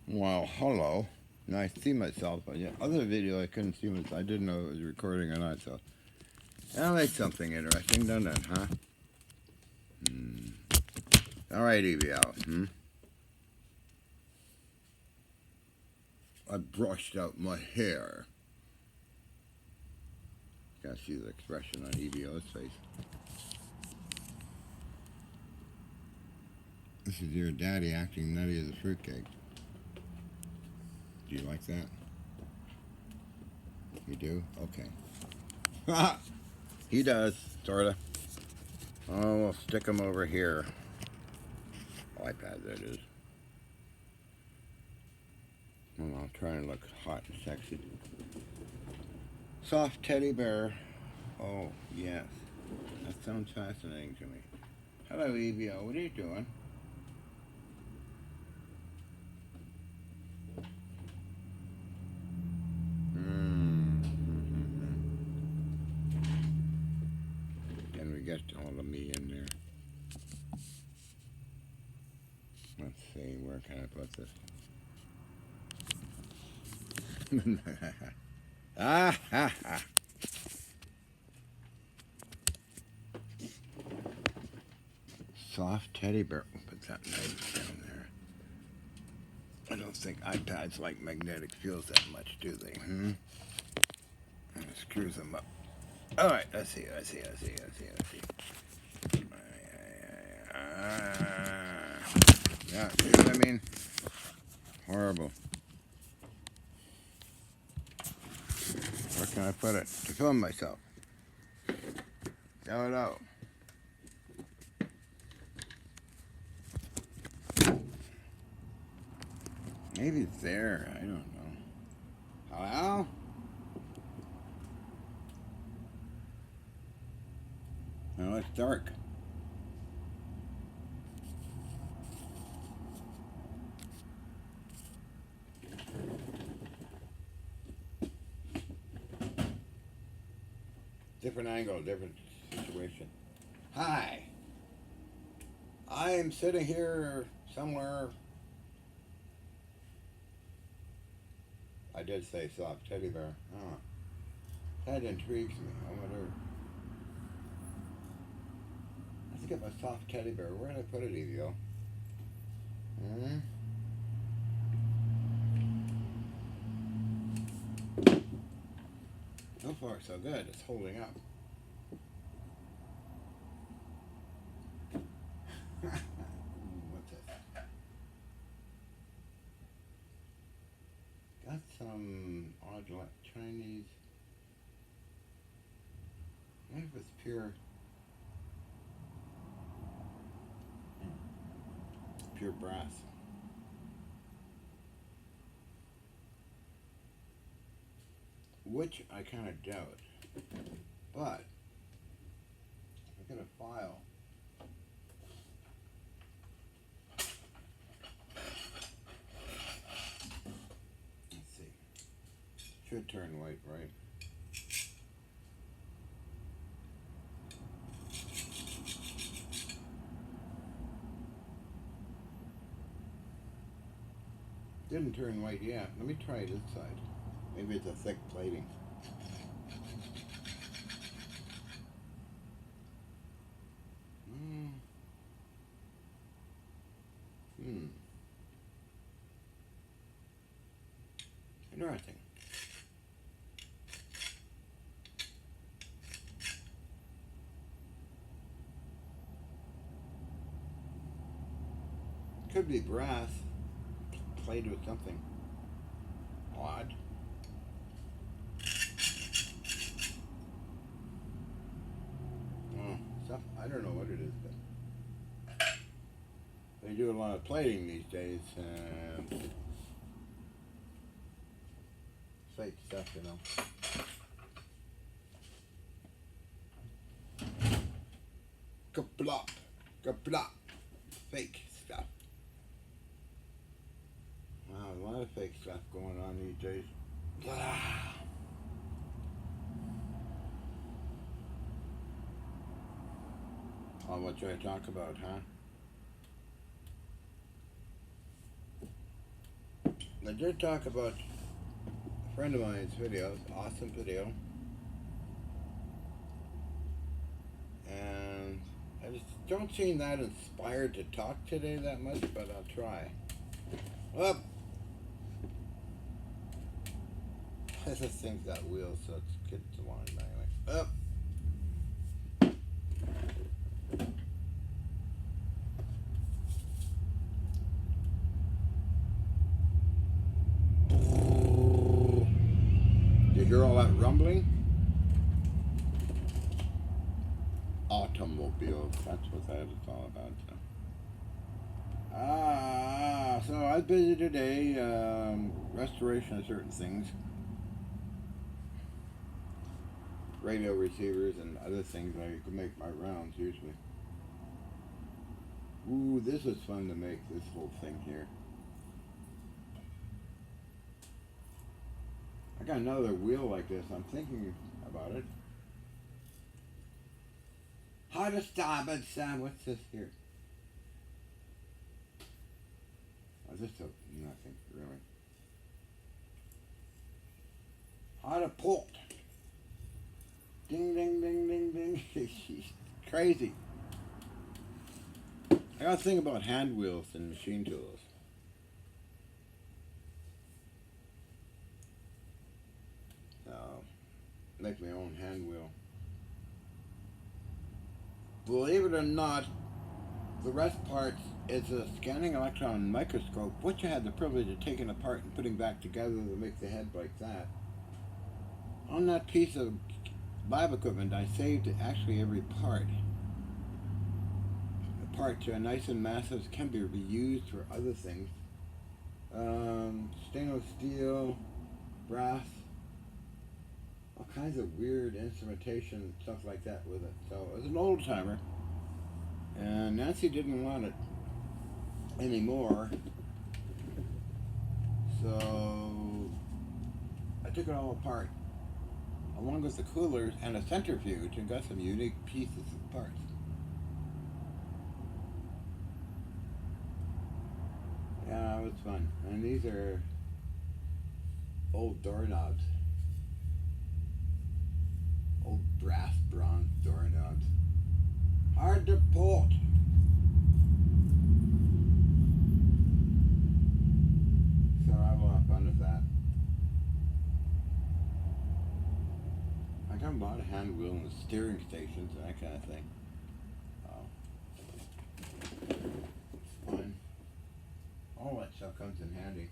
Well, hello. Now I see myself, but yeah, other video I couldn't see myself. I didn't know it was recording or not, so that'll make something interesting, doesn't it, huh? All right, EVL. I brushed out my hair. Gotta see the expression on EVO's face. This is your daddy acting nutty as a fruitcake. Do you like that? You do? Okay. He does, sorta. Oh, we'll stick him over here. iPad, that is. Well, I'll try and look hot and sexy. Soft teddy bear. Oh, yes. That sounds fascinating to me. Hello, EVO. What are you doing? Can we get all of me in there? Let's see. Where can I put this? Ah, ha, ha. Soft teddy bear. We'll put that knife down there. I don't think iPads like magnetic fields that much, do they? And it screws them up. All right, let's see. Yeah, see what I mean? Horrible. Where can I put it? To film myself. No. Maybe it's there. I don't know. Hello? No, it's dark. Different angle, different situation. Hi. I am sitting here somewhere. I did say soft teddy bear. Oh, that intrigues me. I wonder. Let's get my soft teddy bear. Where did I put it, Evio? So far, so good. It's holding up. What's this? Got some odd Chinese. I wonder if it's pure brass. Which I kind of doubt. But I got a file. Let's see. Should turn white, right? Didn't turn white yet. Let me try this side. Maybe it's a thick plating. Interesting. Could be brass played with something odd. Stuff, I don't know what it is, but they do a lot of plating these days. Fake stuff, you know. Kaplop. Kaplop. Fake stuff. Wow, a lot of fake stuff going on these days. Oh, what should I talk about, huh? I did talk about a friend of mine's videos, awesome video, and I just don't seem that inspired to talk today that much, but I'll try. Up. This thing's got wheels, so it's good to line anyway. Up. You hear all that rumbling? Automobiles, that's what that is all about. So I was busy today, restoration of certain things. Radio receivers and other things. I could make my rounds usually. Ooh, this was fun to make, this whole thing here. I got another wheel like this. I'm thinking about it. How to stop it, Sam? What's this here? Oh, this is nothing, really. How to pull. Ding, ding, ding, ding, ding. She's crazy. I gotta think about hand wheels and machine tools. Make my own hand wheel. Believe it or not, the rest parts is a scanning electron microscope, which I had the privilege of taking apart and putting back together to make the head like that. On that piece of lab equipment, I saved actually every part. The parts are nice and massive, can be reused for other things. Stainless steel, brass, all kinds of weird instrumentation, stuff like that with it. So it was an old timer, and Nancy didn't want it anymore, so I took it all apart, along with the coolers and a centrifuge, and got some unique pieces of parts. Yeah, it was fun. And these are old doorknobs. Old brass bronze doorknobs. Hard to pull. So I have a lot of fun with that. I got a lot of hand wheel and steering stations and that kind of thing. It's fun. All that stuff comes in handy.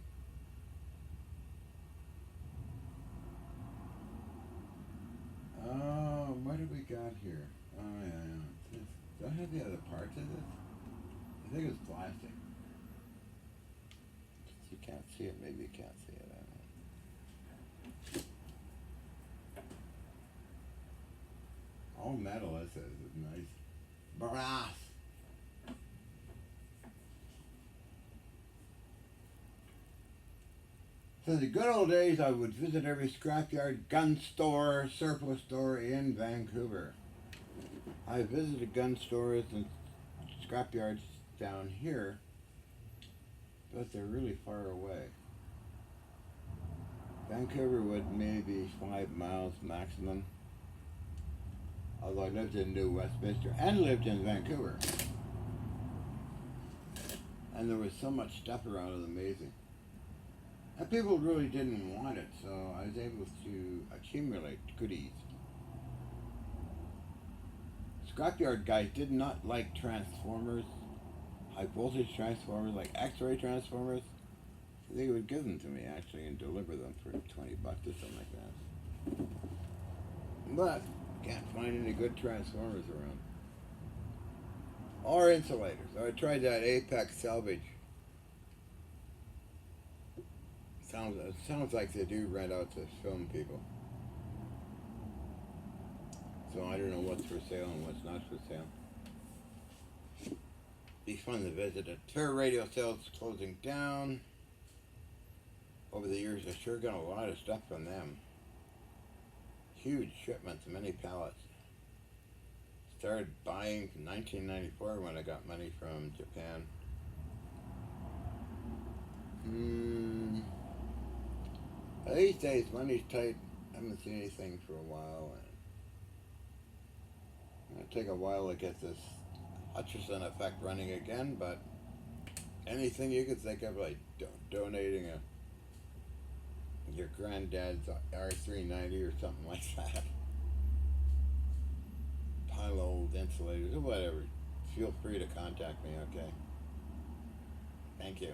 Oh, what do we got here? Oh, yeah. Do I have the other parts of this? I think it's plastic. You can't see it, maybe you can't see it. I don't know. All metal, this is nice. Brass. So in the good old days, I would visit every scrapyard, gun store, surplus store in Vancouver. I visited gun stores and scrapyards down here, but they're really far away. Vancouver would maybe 5 miles maximum. Although I lived in New Westminster and lived in Vancouver. And there was so much stuff around, it was amazing. And people really didn't want it, so I was able to accumulate goodies. Scrapyard guys did not like transformers, high voltage transformers, like X-ray transformers. So they would give them to me actually and deliver them for $20 or something like that. But can't find any good transformers around. Or insulators. So I tried that Apex salvage. It sounds like they do rent out to film people. So I don't know what's for sale and what's not for sale. Be fun to visit. Terror Radio Sales closing down. Over the years, I sure got a lot of stuff from them. Huge shipments, many pallets. Started buying in 1994 when I got money from Japan. days, money's tight. I haven't seen anything for a while. And it's going to take a while to get this Hutchison effect running again, but anything you could think of, like donating your granddad's R390 or something like that. Pile of old insulators or whatever. Feel free to contact me, okay? Thank you.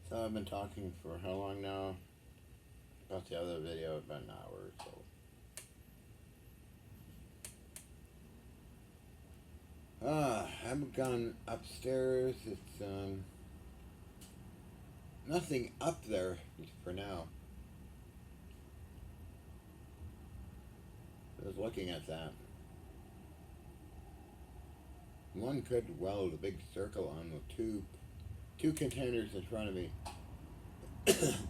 So I've been talking for how long now? About the other video, about an hour or so. I haven't gone upstairs. It's nothing up there for now. I was looking at that. One could weld a big circle on the two containers in front of me.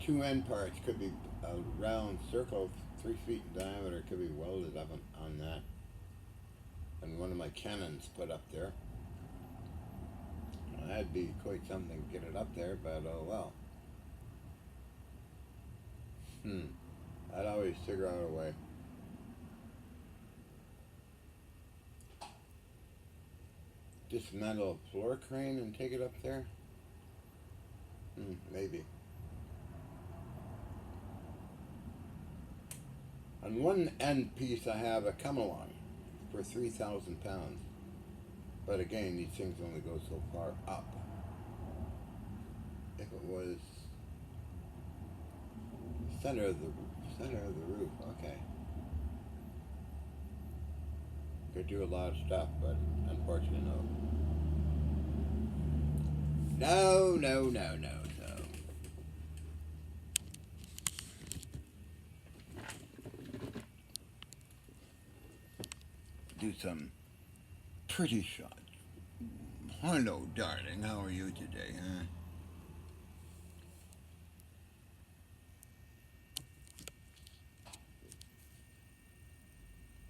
Two end parts could be a round circle 3 feet in diameter, could be welded up on that. And one of my cannons put up there. Well, that'd be quite something to get it up there, but oh well. I'd always figure out a way. Dismantle a floor crane and take it up there? Maybe. On one end piece I have a come-along for 3,000 pounds. But again, these things only go so far up. If it was center of the roof, okay. Could do a lot of stuff, but unfortunately no. No. Do some pretty shots. Hello, darling. How are you today, huh?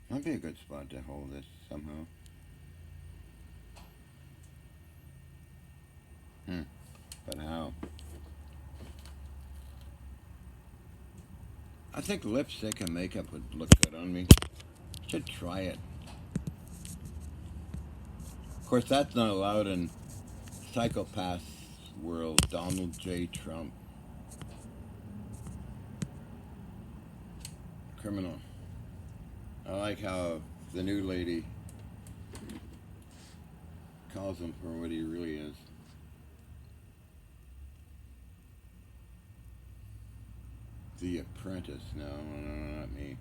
Might be a good spot to hold this somehow. But how? I think lipstick and makeup would look good on me. Should try it. Of course, that's not allowed in Psychopath's world. Donald J. Trump. Criminal. I like how the new lady calls him for what he really is. The Apprentice. No, not me.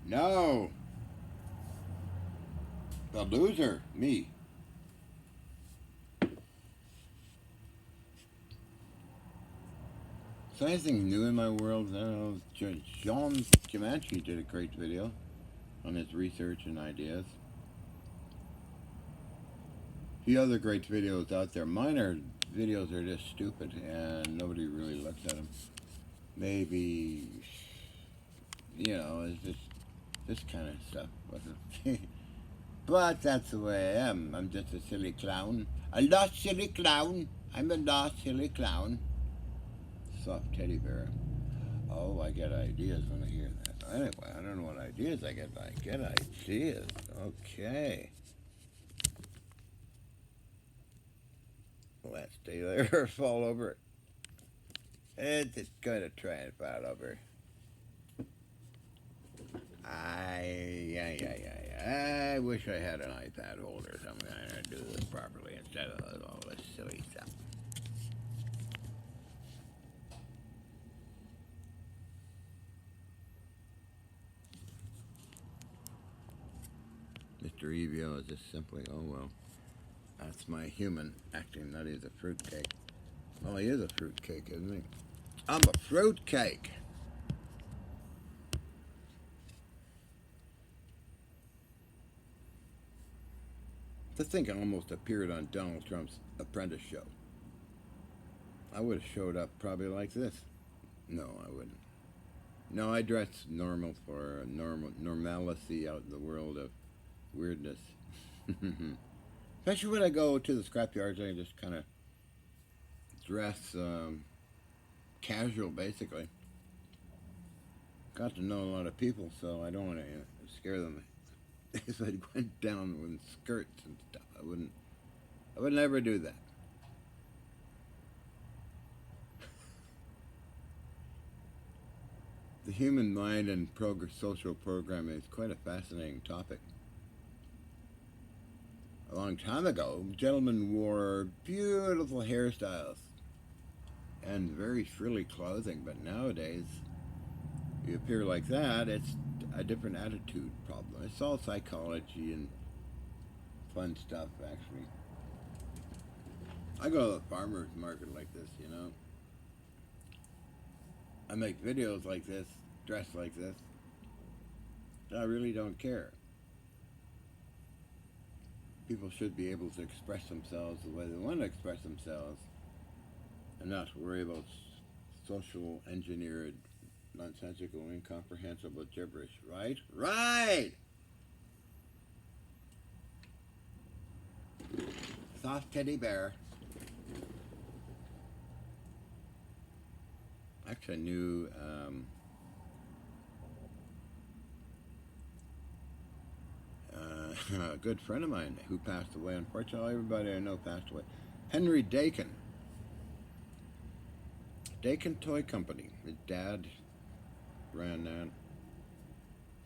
No! The loser. Me. So anything new in my world? I don't know. John Comanche did a great video on his research and ideas. A few other great videos out there. Mine videos are just stupid and nobody really looks at them. Maybe, it's just this kind of stuff. But that's the way I am. I'm just a silly clown. A lost silly clown. I'm a lost silly clown. Soft teddy bear. Oh, I get ideas when I hear that. Anyway, I don't know what ideas I get. I get ideas. Okay. Let's stay there or fall over it. It's just going to try and fall over. I wish I had an iPad holder or something to do this properly instead of all this silly stuff. Mr. Evio is just simply, oh well. That's my human acting that he's a fruitcake. Well, he is a fruitcake, isn't he? I'm a fruitcake. To think I almost appeared on Donald Trump's Apprentice show. I would have showed up probably like this. No, I wouldn't. No, I dress normal for normalcy out in the world of weirdness. Especially when I go to the scrapyards, I just kind of dress casual, basically. Got to know a lot of people, so I don't want to scare them. If I went down with skirts and stuff, I wouldn't. I would never do that. The human mind and social programming is quite a fascinating topic. A long time ago, gentlemen wore beautiful hairstyles and very frilly clothing, but nowadays, you appear like that, it's a different attitude problem. It's all psychology and fun stuff, actually. I go to the farmer's market like this, you know. I make videos like this, dressed like this. I really don't care. People should be able to express themselves the way they want to express themselves and not worry about social engineered, nonsensical, incomprehensible gibberish, right? Right! Soft teddy bear. Actually, I knew a good friend of mine who passed away. Unfortunately, everybody I know passed away. Henry Dakin. Dakin Toy Company. His dad ran that.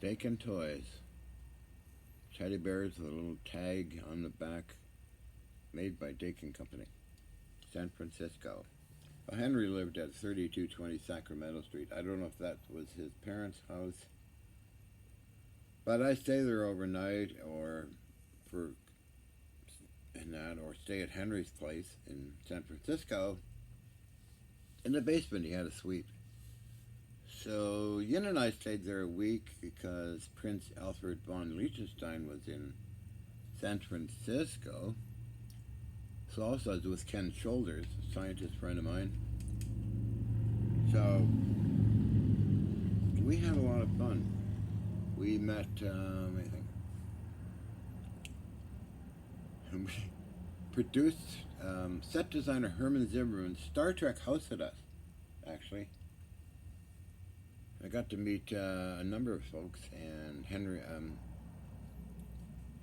Dakin Toys. Teddy bears with a little tag on the back, made by Dakin Company, San Francisco. Well, Henry lived at 3220 Sacramento Street. I don't know if that was his parents' house, but I stay there overnight or for in that, or stay at Henry's place in San Francisco. In the basement, he had a suite. So Yin and I stayed there a week because Prince Alfred von Liechtenstein was in San Francisco. So also I was with Ken Shoulders, a scientist friend of mine. So we had a lot of fun. We met, I think, we produced set designer Herman Zimmerman. Star Trek hosted us, actually. I got to meet a number of folks, and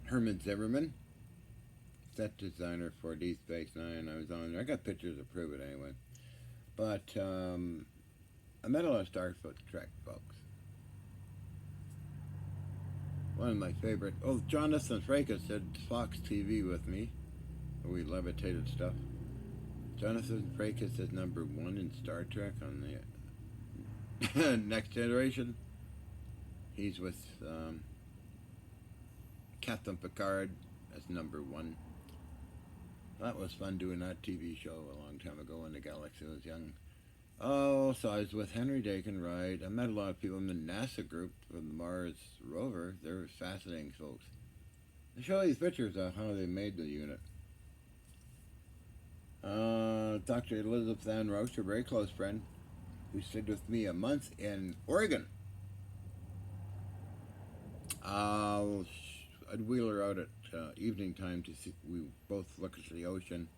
Herman Zimmerman, set designer for Deep Space Nine. I was on there. I got pictures to prove it anyway. But I met a lot of Star Trek folks. One of my favorite. Oh, Jonathan Frakes did Fox TV with me. We levitated stuff. Jonathan Frakes is #1 in Star Trek on the Next Generation. He's with Captain Picard as #1. That was fun doing that TV show a long time ago when the galaxy was young. Oh, so I was with Henry Dakin, right? I met a lot of people in the NASA group from the Mars rover. They were fascinating folks. They show these pictures of how they made the unit. Dr. Elizabeth Ann Roche, a very close friend, who stayed with me a month in Oregon. I'd wheel her out at evening time to see. We both look at the ocean.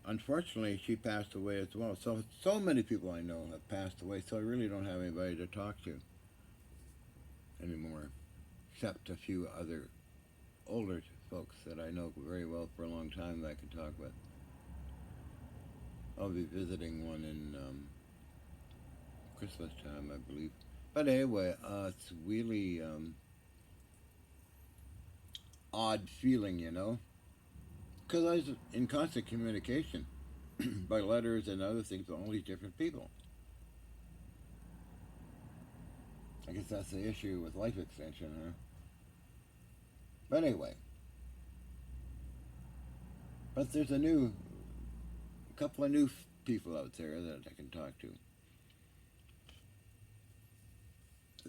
Unfortunately, she passed away as well. So many people I know have passed away. So I really don't have anybody to talk to anymore, except a few other older folks that I know very well for a long time that I can talk with. I'll be visiting one in Christmas time, I believe. But anyway, it's really odd feeling, you know, because I was in constant communication by letters and other things with all these different people. I guess that's the issue with life extension, huh? But anyway, but there's a couple of new people out there that I can talk to.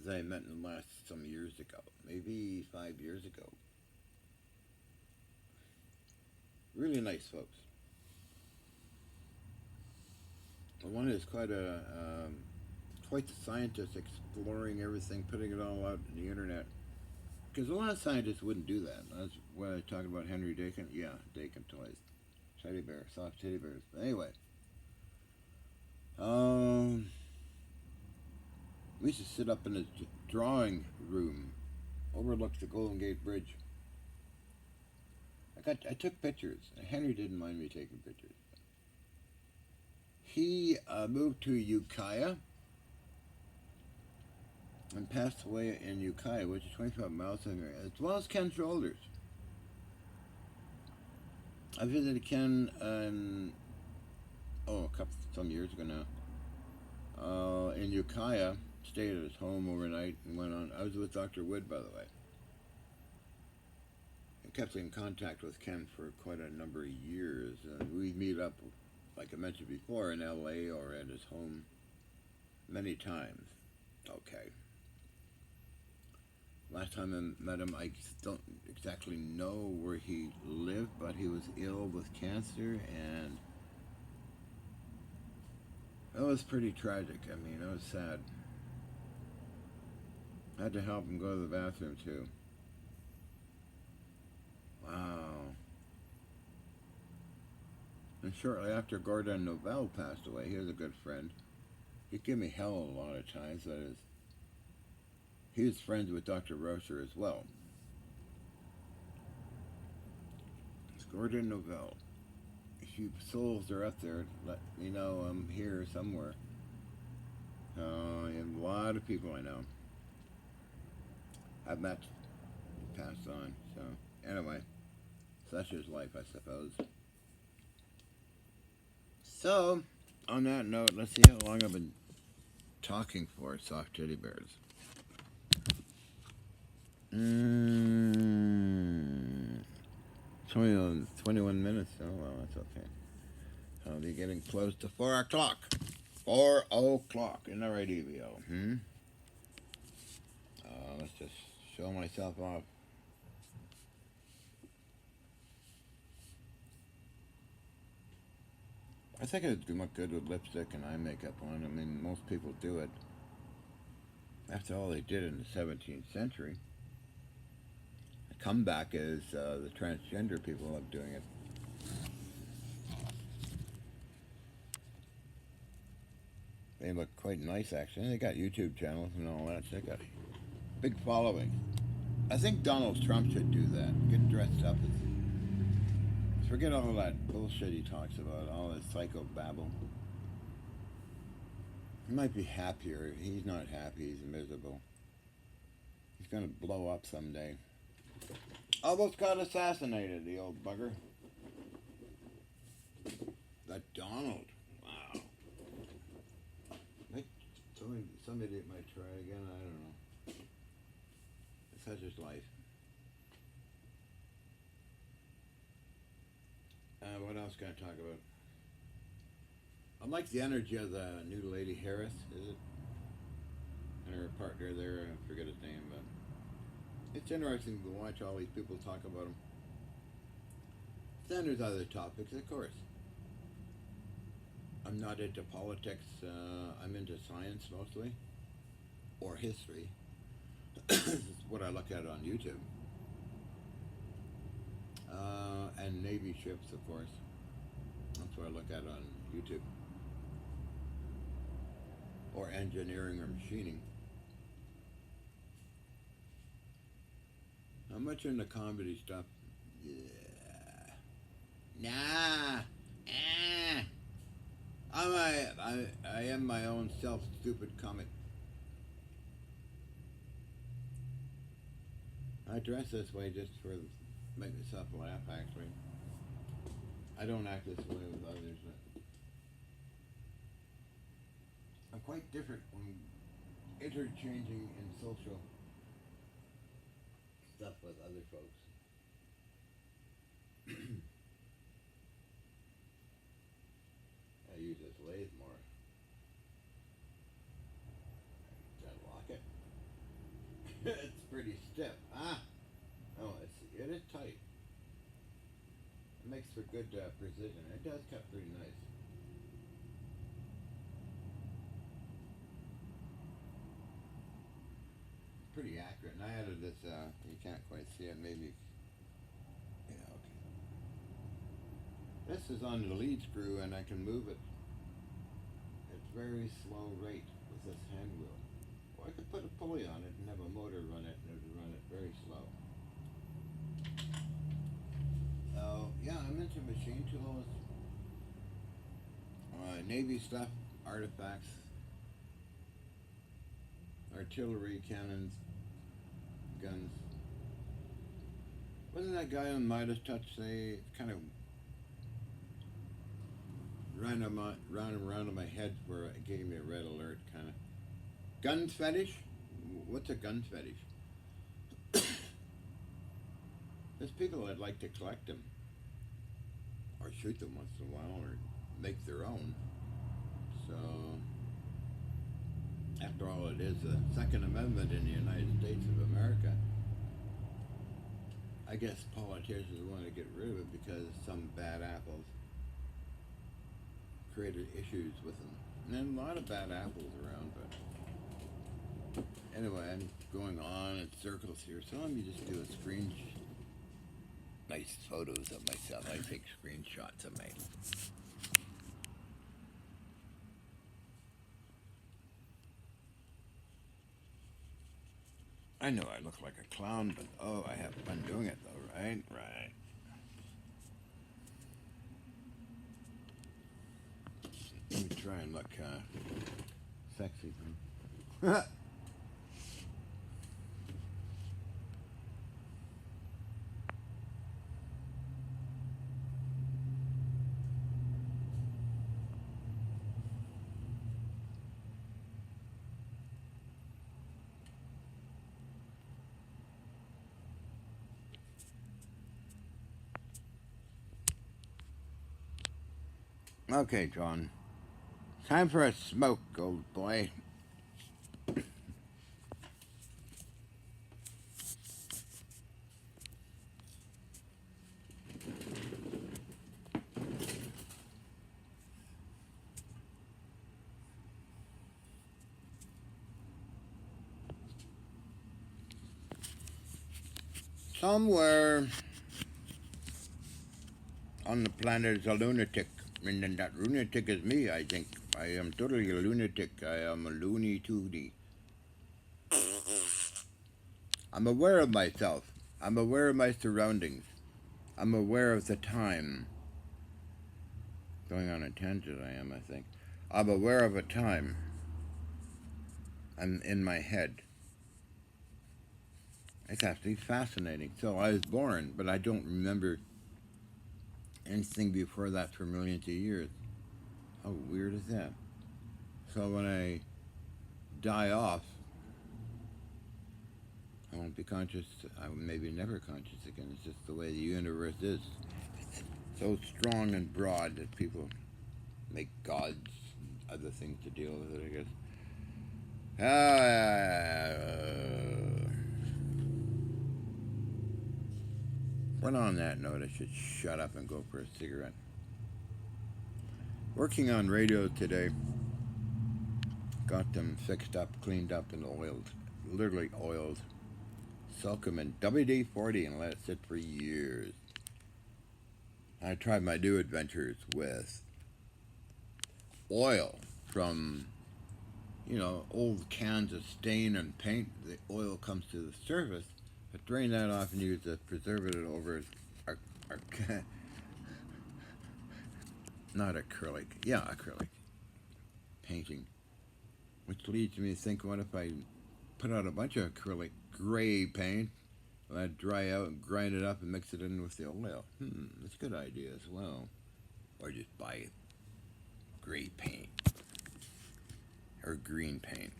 That I met in the last some years ago, maybe 5 years ago. Really nice folks. One is quite the scientist, exploring everything, putting it all out on the internet. Because a lot of scientists wouldn't do that. That's what I was talking about Henry Dakin. Yeah, Dakin toys. Teddy bear, soft teddy bears. But anyway, um, we used to sit up in his drawing room, overlooks the Golden Gate Bridge. I took pictures. Henry didn't mind me taking pictures. He moved to Ukiah and passed away in Ukiah, which is 25 miles from here, as well as Ken Shoulders. I visited Ken some years ago now, in Ukiah, stayed at his home overnight and went on. I was with Dr. Wood, by the way. I kept in contact with Ken for quite a number of years, and we meet up, like I mentioned before, in LA or at his home many times. Okay. Last time I met him, I don't exactly know where he lived, but he was ill with cancer, and it was pretty tragic. I mean, it was sad. I had to help him go to the bathroom, too. Wow. And shortly after, Gordon Novell passed away. He was a good friend. He'd give me hell a lot of times. That is, he was friends with Dr. Rocher as well. It's Gordon Novell. If you souls are up there, let me know I'm here somewhere. A lot of people I know I've met, passed on. So anyway, such is life, I suppose. So, on that note, let's see how long I've been talking for soft teddy bears. 21 minutes. Oh, well, that's okay. I'll be getting close to 4 o'clock. 4 o'clock. Isn't that right, EVO? Let's just show myself off. I think it'd look good with lipstick and eye makeup on. I mean, most people do it. After all, they did in the 17th century. The comeback is the transgender people love doing it. They look quite nice, actually. They got YouTube channels and all that. So they got a big following. I think Donald Trump should do that. Get dressed up. Forget all that bullshit he talks about, all this psycho babble. He might be happier. He's not happy. He's miserable. He's going to blow up someday. Almost got assassinated, the old bugger. That Donald. Wow. Somebody might try again. I don't know. It's such his life. What else can I talk about? I like the energy of the new lady Harris, is it? And her partner there, I forget his name, but it's interesting to watch all these people talk about him. Then there's other topics, of course. I'm not into politics. I'm into science mostly, or history. This is what I look at on YouTube. And Navy ships, of course. That's what I look at on YouTube. Or engineering or machining. I'm much into comedy stuff. Yeah. Nah. I am my own self-stupid comic. I dress this way just for make myself laugh, actually. I don't act this way with others. I'm quite different when interchanging in social stuff with other folks. I use this lathe more. Lock it. It's pretty stiff. Oh, it is tight. It makes for good precision. It does cut pretty nice. Pretty accurate. I added this, you can't quite see it, maybe, yeah, okay. This is on the lead screw and I can move it at very slow rate with this hand wheel. Or I could put a pulley on it and have a motor run it and it would run it very slow. So, yeah, I'm into machine tools, Navy stuff, artifacts, artillery, cannons, guns. Wasn't that guy on Midas Touch say kind of ran around in my head where it gave me a red alert kind of. Guns fetish? What's a gun fetish? There's people that like to collect them or shoot them once in a while or make their own. So, after all, it is the Second Amendment in the United States of America. I guess politicians want to get rid of it because some bad apples created issues with them. And then a lot of bad apples around, but anyway, I'm going on in circles here, so let me just do a nice photos of myself. I take screenshots of my. I know I look like a clown, but oh, I have fun doing it though, right? Right. Let me try and look sexy. Okay, John. Time for a smoke, old boy. Somewhere on the planet is a lunatic, and then that lunatic is me, I think. I am totally a lunatic. I am a loony tooty. I'm aware of myself. I'm aware of my surroundings. I'm aware of the time. Going on a tangent, I am, I think. I'm aware of a time. I'm in my head. It's actually fascinating. So I was born, but I don't remember anything before that for millions of years. How weird is that? So when I die off, I won't be conscious. I may be never conscious again. It's just the way the universe is. It's so strong and broad that people make gods and other things to deal with it, I guess. But on that note, I should shut up and go for a cigarette. Working on radio today. Got them fixed up, cleaned up, and oiled. Literally oiled. Soak them in WD-40 and let it sit for years. I tried my new adventures with oil from, old cans of stain and paint. The oil comes to the surface. I drain that off and use a preservative over not acrylic. Yeah, acrylic painting. Which leads me to think, what if I put out a bunch of acrylic gray paint, let it dry out, and grind it up and mix it in with the oil? That's a good idea as well. Or just buy gray paint. Or green paint.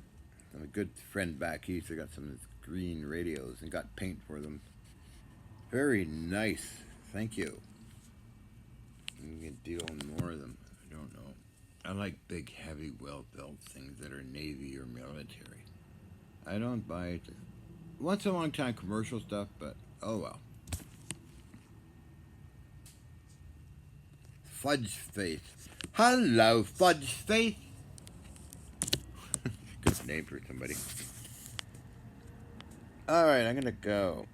I'm a good friend back east, I got some of these green radios and got paint for them. Very nice. Thank you. You can deal more of them. I don't know. I like big, heavy, well-built things that are Navy or military. I don't buy it. Once in a long time commercial stuff, but oh well. Fudge Face. Hello, Fudge Face. Good name for somebody. Alright, I'm gonna go.